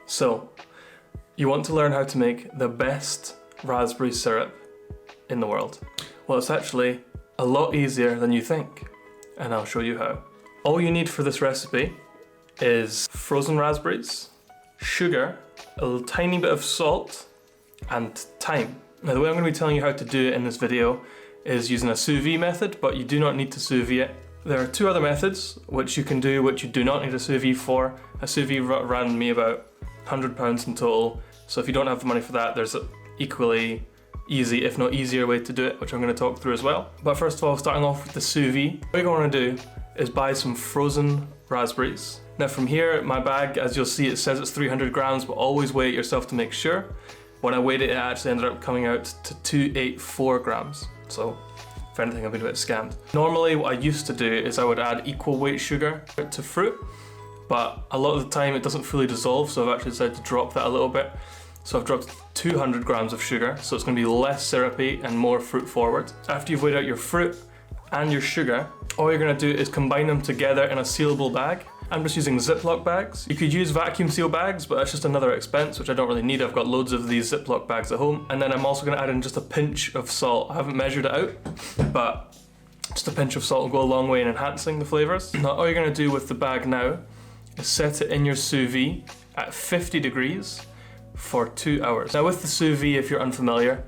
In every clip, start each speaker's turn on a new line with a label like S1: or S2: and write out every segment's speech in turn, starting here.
S1: So, you want to learn how to make the best raspberry syrup in the world. Well, it's actually a lot easier than you think, and I'll show you how. All you need for this recipe is frozen raspberries, sugar, a little tiny bit of salt, and thyme. Now, the way I'm going to be telling you how to do it in this video is using a sous vide method, but you do not need to sous vide it. There are two other methods which you can do, which you do not need a sous vide for. A sous vide ran me about £100 in total, so if you don't have the money for that, there's an equally easy, if not easier way to do it, which I'm going to talk through as well. But first of all, starting off with the sous vide, what you're going to do is buy some frozen raspberries. Now from here, my bag, as you'll see, it says it's 300 grams, but always weigh it yourself to make sure. When I weighed it, it actually ended up coming out to 284 grams. So, if anything, I've been a bit scammed. Normally, what I used to do is I would add equal weight sugar to fruit, but a lot of the time it doesn't fully dissolve, so I've actually decided to drop that a little bit. So I've dropped 200 grams of sugar, so it's going to be less syrupy and more fruit forward. After you've weighed out your fruit and your sugar, all you're going to do is combine them together in a sealable bag. I'm just using Ziploc bags. You could use vacuum seal bags, but that's just another expense, which I don't really need. I've got loads of these Ziploc bags at home. And then I'm also going to add in just a pinch of salt. I haven't measured it out, but just a pinch of salt will go a long way in enhancing the flavors. Now, all you're going to do with the bag now is set it in your sous vide at 50 degrees for 2 hours. Now, with the sous vide, if you're unfamiliar,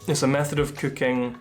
S1: it's a method of cooking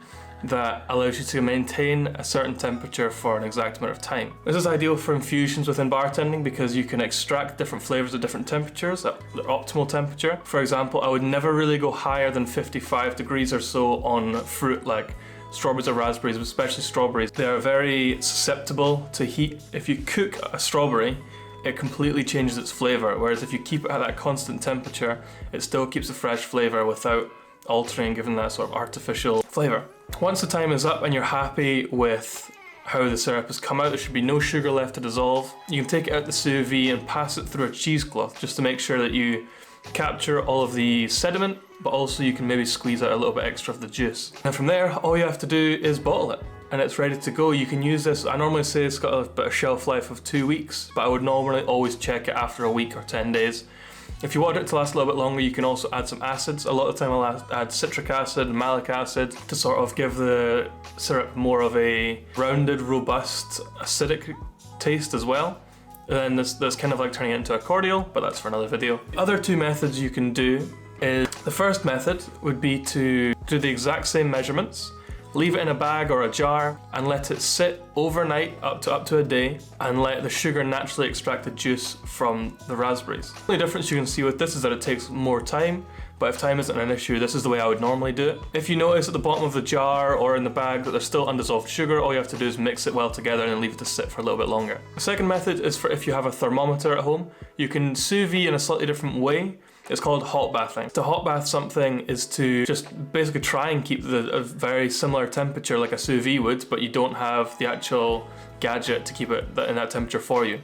S1: that allows you to maintain a certain temperature for an exact amount of time. This is ideal for infusions within bartending because you can extract different flavors at different temperatures, at their optimal temperature. For example, I would never really go higher than 55 degrees or so on fruit like strawberries or raspberries, especially strawberries. They are very susceptible to heat. If you cook a strawberry, it completely changes its flavor, whereas if you keep it at that constant temperature, it still keeps a fresh flavor without altering, giving that sort of artificial flavor. Once the time is up and you're happy with how the syrup has come out, there should be no sugar left to dissolve. You can take it out the sous vide and pass it through a cheesecloth just to make sure that you capture all of the sediment, but also you can maybe squeeze out a little bit extra of the juice. And from there, all you have to do is bottle it and it's ready to go. You can use this, I normally say it's got a bit of shelf life of 2 weeks, but I would normally always check it after a week or 10 days. If you want it to last a little bit longer, you can also add some acids. A lot of the time I'll add citric acid and malic acid to sort of give the syrup more of a rounded, robust, acidic taste as well. And then there's kind of like turning it into a cordial, but that's for another video. The other two methods you can do is, the first method would be to do the exact same measurements, leave it in a bag or a jar and let it sit overnight up to a day and let the sugar naturally extract the juice from the raspberries. The only difference you can see with this is that it takes more time, but if time isn't an issue, this is the way I would normally do it. If you notice at the bottom of the jar or in the bag that there's still undissolved sugar, all you have to do is mix it well together and leave it to sit for a little bit longer. The second method is for if you have a thermometer at home. You can sous vide in a slightly different way. It's called hot bathing. To hot bath something is to just basically try and keep a very similar temperature like a sous vide would, but you don't have the actual gadget to keep it in that temperature for you.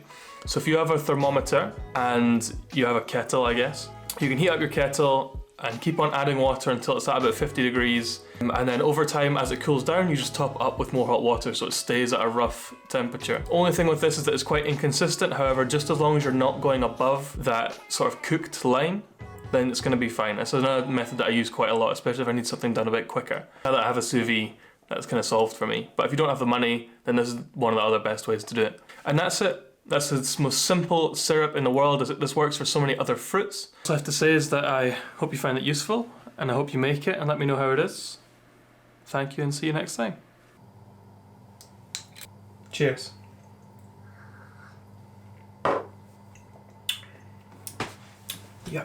S1: So if you have a thermometer and you have a kettle, I guess, you can heat up your kettle and keep on adding water until it's at about 50 degrees. And then over time, as it cools down, you just top up with more hot water so it stays at a rough temperature. Only thing with this is that it's quite inconsistent. However, just as long as you're not going above that sort of cooked line, then it's going to be fine. It's another method that I use quite a lot, especially if I need something done a bit quicker. Now that I have a sous vide, that's kind of solved for me. But if you don't have the money, then this is one of the other best ways to do it. And that's it. That's the most simple syrup in the world. This works for so many other fruits. So I have to say is that I hope you find it useful, and I hope you make it and let me know how it is. Thank you and see you next time. Cheers. Yeah.